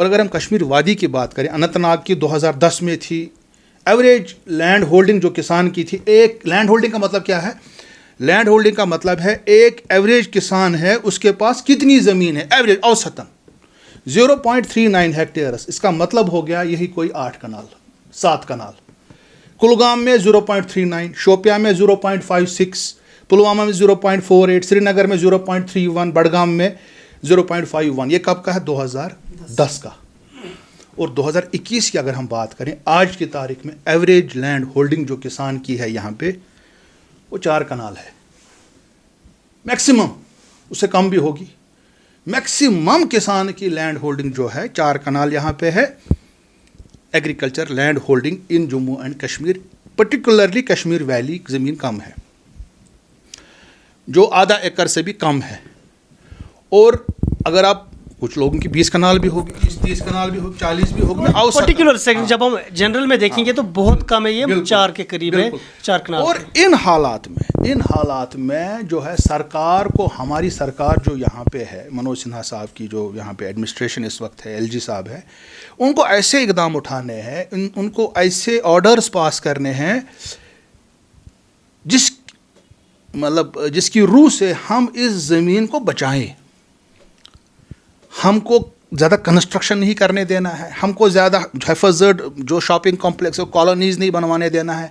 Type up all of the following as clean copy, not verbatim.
اور اگر ہم کشمیر وادی کی بات کریں، اننت ناگ کی 2010 میں تھی ایوریج لینڈ ہولڈنگ جو کسان کی تھی. ایک لینڈ ہولڈنگ کا مطلب کیا ہے؟ لینڈ ہولڈنگ کا مطلب ہے ایک ایوریج کسان ہے اس کے پاس کتنی زمین ہے، ایوریج اوسطاً 0.39 ہیکٹیئرس. اس کا مطلب ہو گیا یہی کوئی 8 کنال 7 کنال. کلگام میں 0.39، شوپیان میں 0.56، پلوامہ میں 0.48، سری نگر میں 0.31، بڈگام میں 0.51. یہ کب کا ہے؟ 2010 کا. اور 2021 کی اگر ہم بات کریں آج کی تاریخ میں ایوریج لینڈ ہولڈنگ جو کسان کی ہے یہاں پہ وہ 4 کنال ہے. میکسیمم، اس سے کم بھی ہوگی. میکسیمم کسان کی لینڈ ہولڈنگ جو ہے 4 کنال یہاں پہ ہے. Agriculture land holding in Jammu and Kashmir, particularly Kashmir valley زمین کم ہے جو آدھا ایکڑ سے بھی کم ہے. اور اگر آپ کچھ لوگوں کی 20 کنال بھی ہوگی، 30 کنال بھی ہوگی، 40 بھی ہوگی. پرٹیکولر سیکٹر جب ہم جنرل میں دیکھیں گے تو بہت کم ہے، یہ 4 کے قریب ہے، 4 کنال. اور ان حالات میں جو ہے سرکار کو، ہماری سرکار جو یہاں پہ ہے، منوج سنہا صاحب کی جو یہاں پہ ایڈمنسٹریشن اس وقت ہے، LG صاحب ہے، ان کو ایسے اقدام اٹھانے ہیں، ان کو ایسے آرڈرز پاس کرنے ہیں جس کی روح سے ہم اس زمین کو بچائیں. ہم کو زیادہ کنسٹرکشن نہیں کرنے دینا ہے، ہم کو زیادہ حفاظت جو شاپنگ کمپلیکس اور کالونیز نہیں بنوانے دینا ہے،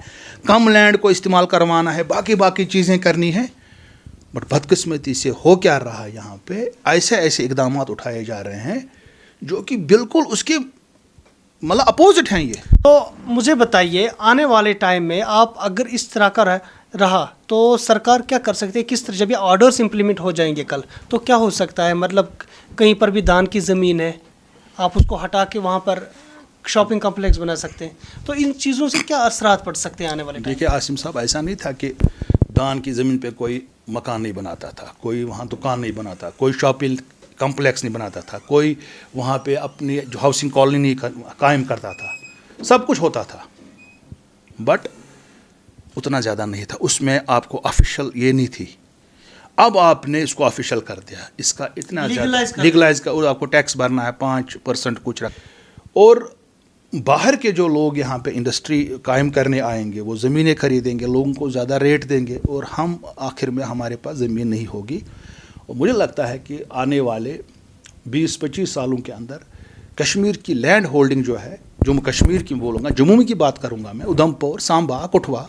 کم لینڈ کو استعمال کروانا ہے، باقی چیزیں کرنی ہیں. بٹ بدقسمتی سے ہو کیا رہا ہے یہاں پہ، ایسے اقدامات اٹھائے جا رہے ہیں جو کہ بالکل اس کے اپوزٹ ہیں. یہ تو مجھے بتائیے آنے والے ٹائم میں آپ اگر اس طرح کا رہا تو سرکار کیا کر سکتے ہے؟ کس طرح جب یہ آرڈرس امپلیمنٹ ہو جائیں گے کل تو کیا ہو سکتا ہے؟ مطلب کہیں پر بھی دان کی زمین ہے، آپ اس کو ہٹا کے وہاں پر شاپنگ کمپلیکس بنا سکتے ہیں. تو ان چیزوں سے کیا اثرات پڑ سکتے ہیں آنے والے ٹائم؟ دیکھیے عاصم صاحب، ایسا نہیں تھا کہ دان کی زمین پہ کوئی مکان نہیں بناتا تھا، کوئی وہاں دکان نہیں بناتا، کوئی شاپنگ کمپلیکس نہیں بناتا تھا، کوئی وہاں پہ اپنی جو ہاؤسنگ کالونی قائم کرتا تھا. سب کچھ ہوتا تھا بٹ اتنا زیادہ نہیں تھا. اس میں آپ کو آفیشیل یہ نہیں تھی. اب آپ نے اس کو آفیشیل کر دیا، اس کا اتنا زیادہ لیگلائز کا، اور آپ کو ٹیکس بھرنا ہے 5% کچھ رکھ. اور باہر کے جو لوگ یہاں پہ انڈسٹری قائم کرنے آئیں گے وہ زمینیں خریدیں گے، لوگوں کو زیادہ ریٹ دیں گے، اور ہم آخر میں ہمارے پاس زمین نہیں ہوگی. اور مجھے لگتا ہے کہ آنے والے 20-25 سالوں کے اندر کشمیر کی لینڈ ہولڈنگ جو ہے، جموں کشمیر کی بولوں گا، جموں کی بات کروں گا میں، ادھمپور، سامبا، کٹھوا،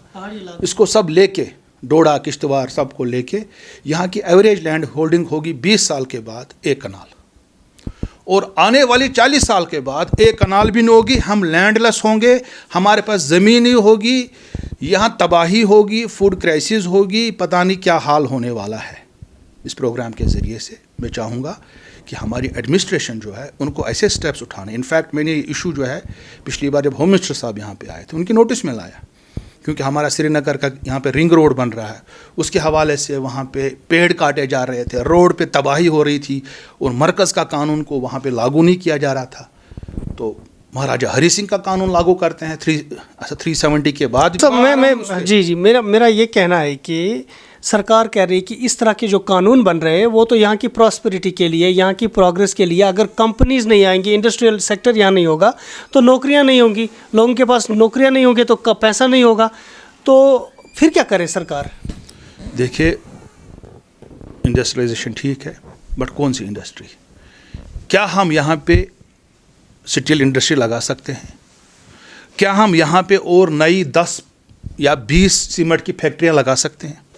اس کو سب لے کے، ڈوڈا، کشتواڑ، سب کو لے کے یہاں کی ایوریج لینڈ ہولڈنگ ہوگی 20 سال کے بعد 1 کنال. اور آنے والی 40 سال کے بعد 1 کنال بھی نہیں ہوگی، ہم لینڈ لیس ہوں گے، ہمارے پاس زمین نہیں ہوگی، یہاں تباہی ہوگی، فوڈ کرائسس ہوگی، پتہ نہیں کیا حال ہونے والا ہے. اس پروگرام کے ذریعے سے میں چاہوں گا کہ ہماری ایڈمنسٹریشن جو ہے ان کو ایسے سٹیپس اٹھانے. انفیکٹ میں نے یہ ایشو جو ہے پچھلی بار جب ہوم منسٹر صاحب یہاں پہ آئے تھے ان کی نوٹس میں لایا، کیونکہ ہمارا سری نگر کا یہاں پہ رنگ روڈ بن رہا ہے، اس کے حوالے سے وہاں پہ پیڑ کاٹے جا رہے تھے، روڈ پہ تباہی ہو رہی تھی، اور مرکز کا قانون کو وہاں پہ لاگو نہیں کیا جا رہا تھا. تو مہاراجہ ہری سنگھ کا قانون لاگو کرتے ہیں 370 کے بعد. جی میرا یہ کہنا ہے کہ سرکار کہہ رہی ہے کہ اس طرح کے جو قانون بن رہے ہیں وہ تو یہاں کی پراسپیرٹی کے لیے، یہاں کی پروگریس کے لیے. اگر کمپنیز نہیں آئیں گی، انڈسٹریل سیکٹر یہاں نہیں ہوگا تو نوکریاں نہیں ہوں گی، لوگوں کے پاس نوکریاں نہیں ہوں گی تو پیسہ نہیں ہوگا. تو پھر کیا کرے سرکار؟ دیکھیے انڈسٹریلائزیشن ٹھیک ہے بٹ کون سی انڈسٹری؟ کیا ہم یہاں پہ اسٹیل انڈسٹری لگا سکتے ہیں؟ کیا ہم یہاں پہ اور نئی 10 یا 20 سیمنٹ کی فیکٹریاں لگا سکتے ہیں؟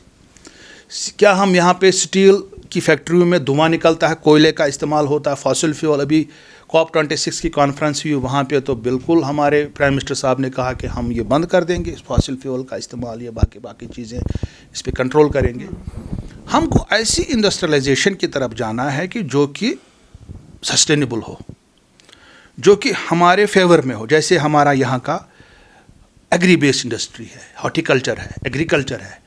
کیا ہم یہاں پہ اسٹیل کی فیکٹریوں میں دھواں نکلتا ہے، کوئلے کا استعمال ہوتا ہے، فاسل فیول؟ ابھی COP26 کی کانفرنس ہوئی وہاں پہ تو بالکل ہمارے پرائم منسٹر صاحب نے کہا کہ ہم یہ بند کر دیں گے فاسل فیول کا استعمال، یا باقی چیزیں اس پہ کنٹرول کریں گے. ہم کو ایسی انڈسٹریلائزیشن کی طرف جانا ہے کہ جو کہ سسٹینیبل ہو، جو کہ ہمارے فیور میں ہو. جیسے ہمارا یہاں کا ایگری بیسڈ انڈسٹری ہے، ہارٹیکلچر ہے، ایگریکلچر ہے.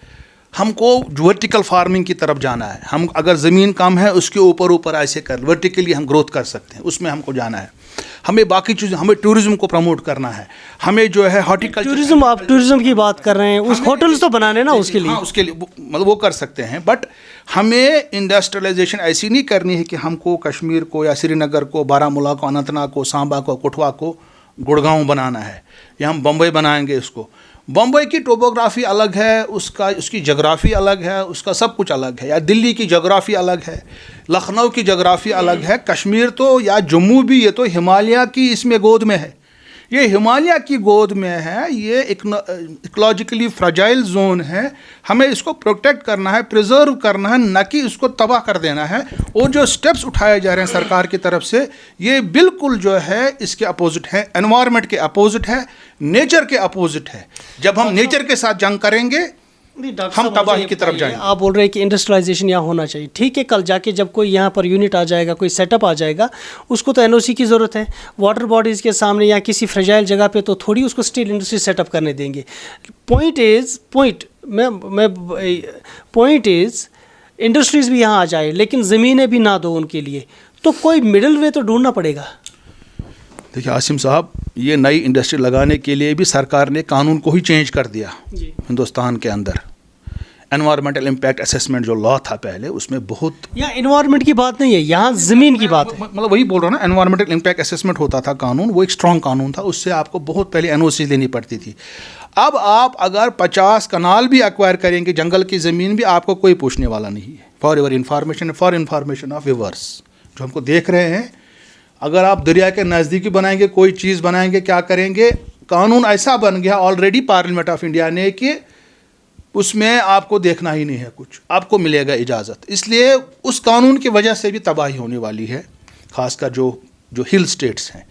ہم کو ورٹیکل فارمنگ کی طرف جانا ہے. ہم اگر زمین کم ہے اس کے اوپر ایسے ورٹیکلی ہم گروتھ کر سکتے ہیں, اس میں ہم کو جانا ہے. ہمیں باقی چیزیں, ہمیں ٹورزم کو پروموٹ کرنا ہے, ہمیں جو ہے ہارٹیکلچر. ٹورزم, آپ ٹورزم کی بات کر رہے ہیں, اس ہوٹلز تو بنانے نا اس کے لیے. ہاں اس کے لیے مطلب وہ کر سکتے ہیں, بٹ ہمیں انڈسٹریلائزیشن ایسی نہیں کرنی ہے کہ ہم کو کشمیر کو یا سری نگر کو, بارہ کو, اننت ناگ کو, سامبا کو, کٹھوا کو گڑگاؤں بنانا ہے, یا ہم بمبئی بنائیں گے اس کو. بمبئی کی ٹوپوگرافی الگ ہے, اس کی جغرافی الگ ہے, اس کا سب کچھ الگ ہے. یا دلی کی جغرافی الگ ہے, لکھنؤ کی جغرافی الگ ہے. کشمیر تو یا جموں بھی یہ تو ہمالیہ کی اس میں گود میں ہے, یہ ہمالیہ کی گود میں ہے, یہ ایکولوجیکلی فراجائل زون ہے. ہمیں اس کو پروٹیکٹ کرنا ہے, پریزرو کرنا ہے, نہ کہ اس کو تباہ کر دینا ہے. اور جو سٹیپس اٹھائے جا رہے ہیں سرکار کی طرف سے, یہ بالکل جو ہے اس کے اپوزٹ ہے, انوائرمنٹ کے اپوزٹ ہے, نیچر کے اپوزٹ ہے. جب ہم نیچر کے ساتھ جنگ کریں گے ہم تباہی کی طرف جائیں گے. آپ بول رہے ہیں کہ انڈسٹریلائزیشن یہاں ہونا چاہیے, ٹھیک ہے, کل جا کے جب کوئی یہاں پر یونٹ آ جائے گا, کوئی سیٹ اپ آ جائے گا, اس کو تو این او سی کی ضرورت ہے. واٹر باڈیز کے سامنے یا کسی فریجائل جگہ پہ تو تھوڑی اس کو اسٹیل انڈسٹری سیٹ اپ کرنے دیں گے. پوائنٹ از انڈسٹریز بھی یہاں آ جائے لیکن زمینیں بھی نہ دو ان کے لیے, تو کوئی مڈل وے تو ڈھونڈنا پڑے گا. دیکھیے عاصم صاحب, یہ نئی انڈسٹری لگانے کے لیے بھی سرکار نے قانون کو ہی چینج کر دیا ہندوستان کے اندر. انوائرمنٹل امپیکٹ اسیسمنٹ جو لا تھا پہلے, اس میں بہت, یہاں انوائرمنٹ کی بات نہیں ہے, یہاں زمین کی بات ہے. مطلب وہی بول رہا ہوں نا, انوائرمنٹل امپیکٹ اسیسمنٹ ہوتا تھا قانون, وہ ایک اسٹرانگ قانون تھا. اس سے آپ کو بہت پہلے این او سی لینی پڑتی تھی. اب آپ اگر 50 کنال بھی ایکوائر کریں گے جنگل کی زمین بھی, آپ کو کوئی پوچھنے والا نہیں ہے. For your information, for information of viewers جو ہم کو دیکھ رہے ہیں, اگر آپ دریا کے نزدیکی بنائیں گے, کوئی چیز بنائیں گے, کیا کریں گے, قانون ایسا بن گیا آلریڈی پارلیمنٹ آف انڈیا نے کہ اس میں آپ کو دیکھنا ہی نہیں ہے کچھ, آپ کو ملے گا اجازت. اس لیے اس قانون کی وجہ سے بھی تباہی ہونے والی ہے, خاص کر جو ہل اسٹیٹس ہیں,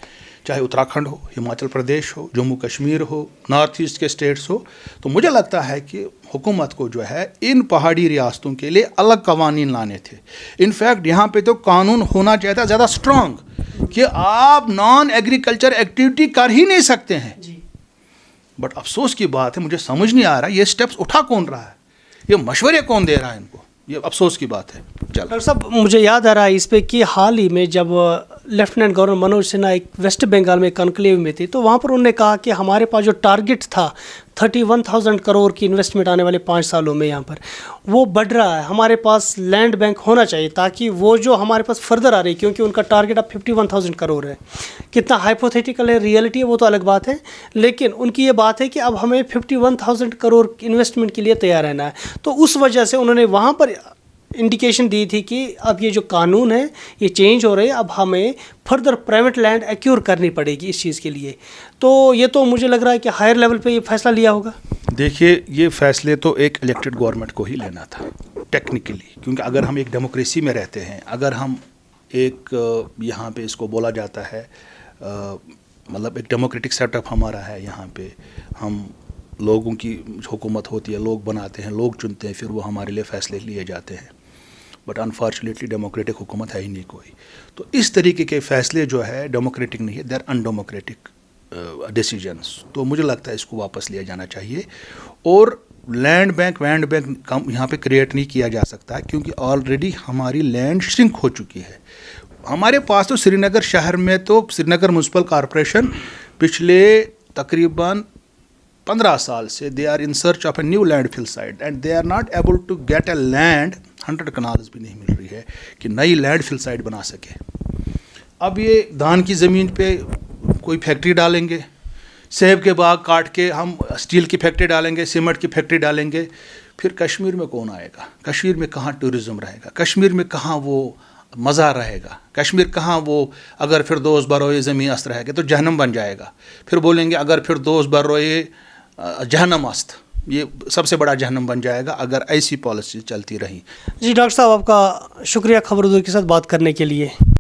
چاہے اتراکھنڈ ہو, ہماچل پردیش ہو, جموں کشمیر ہو, نارتھ ایسٹ کے اسٹیٹس ہو. تو مجھے لگتا ہے کہ حکومت کو جو ہے ان پہاڑی ریاستوں کے لیے الگ قوانین لانے تھے. انفیکٹ یہاں پہ تو قانون ہونا چاہتا ہے زیادہ اسٹرانگ کہ آپ نان ایگریکلچر ایکٹیویٹی کر ہی نہیں سکتے ہیں. بٹ افسوس کی بات ہے, مجھے سمجھ نہیں آ رہا یہ سٹیپس اٹھا کون رہا ہے, یہ مشورے کون دے رہا ہے ان کو, یہ افسوس کی بات ہے. ڈاکٹر صاحب مجھے یاد آ رہا ہے اس پہ کہ حال ہی میں جب لیفٹیننٹ گورنر منوج سنہا ایک ویسٹ بنگال میں کنکلیو میں تھے, تو وہاں پر انہوں نے کہا کہ ہمارے پاس جو ٹارگٹ تھا 31,000 کروڑ کی انویسٹمنٹ آنے والے 5 سالوں میں, یہاں پر وہ بڑھ رہا ہے. ہمارے پاس لینڈ بینک ہونا چاہیے تاکہ وہ جو ہمارے پاس فردر آ رہی ہے, کیونکہ ان کا ٹارگٹ اب 51,000 کروڑ ہے. کتنا ہائپوتھیٹیکل ہے, ریئلٹی ہے, وہ تو الگ بات ہے, لیکن ان کی یہ بات ہے کہ اب ہمیں 51,000 کروڑ انویسٹمنٹ کے لیے تیار رہنا ہے. تو اس وجہ سے انہوں نے وہاں پر انڈیکیشن دی تھی کہ اب یہ جو قانون ہے یہ چینج ہو رہے ہیں, اب ہمیں فردر پرائیویٹ لینڈ ایکیور کرنی پڑے گی اس چیز کے لیے. تو یہ تو مجھے لگ رہا ہے کہ ہائر لیول پہ یہ فیصلہ لیا ہوگا. دیکھیے یہ فیصلے تو ایک الیکٹڈ گورنمنٹ کو ہی لینا تھا ٹیکنیکلی, کیونکہ اگر ہم ایک ڈیموکریسی میں رہتے ہیں, اگر ہم ایک یہاں پہ اس کو بولا جاتا ہے مطلب ایک ڈیموکریٹک سیٹ اپ ہمارا ہے, یہاں پہ ہم لوگوں کی حکومت ہوتی ہے, لوگ بناتے ہیں, لوگ چنتے ہیں, پھر وہ ہمارے لیے فیصلے لیے جاتے ہیں. بٹ انفارچونیٹلی ڈیموکریٹک حکومت ہے ہی نہیں کوئی. تو اس طریقے کے فیصلے جو ہے ڈیموکریٹک نہیں ہے, they are in democratic decisions. تو مجھے لگتا ہے اس کو واپس لیا جانا چاہیے. اور لینڈ بینک کم یہاں پہ کریٹ نہیں کیا جا سکتا, کیونکہ آلریڈی ہماری لینڈ شرنک ہو چکی ہے. ہمارے پاس تو سری نگر شہر میں تو سری نگر میونسپل کارپوریشن پچھلے تقریباً 15 سال سے they are in search of a new land full site, and they are not able to get a land. 100 kanals بھی نہیں مل رہی ہے کہ نئی لینڈ فل سائٹ بنا سکے. اب یہ دھان کی زمین پہ کوئی فیکٹری ڈالیں گے, سیب کے باغ کاٹ کے ہم اسٹیل کی فیکٹری ڈالیں گے, سیمنٹ کی فیکٹری ڈالیں گے, پھر کشمیر میں کون آئے گا, کشمیر میں کہاں ٹورزم رہے گا, کشمیر میں کہاں وہ مزہ رہے گا, کشمیر کہاں وہ اگر پھر دوست بروئے زمین است رہے گا تو جہنم بن جائے گا. پھر بولیں گے اگر پھر دوست بروئے جہنم است, یہ سب سے بڑا جہنم بن جائے گا اگر ایسی پالیسی چلتی رہی. جی ڈاکٹر صاحب آپ کا شکریہ خبردار کے ساتھ بات کرنے کے لیے.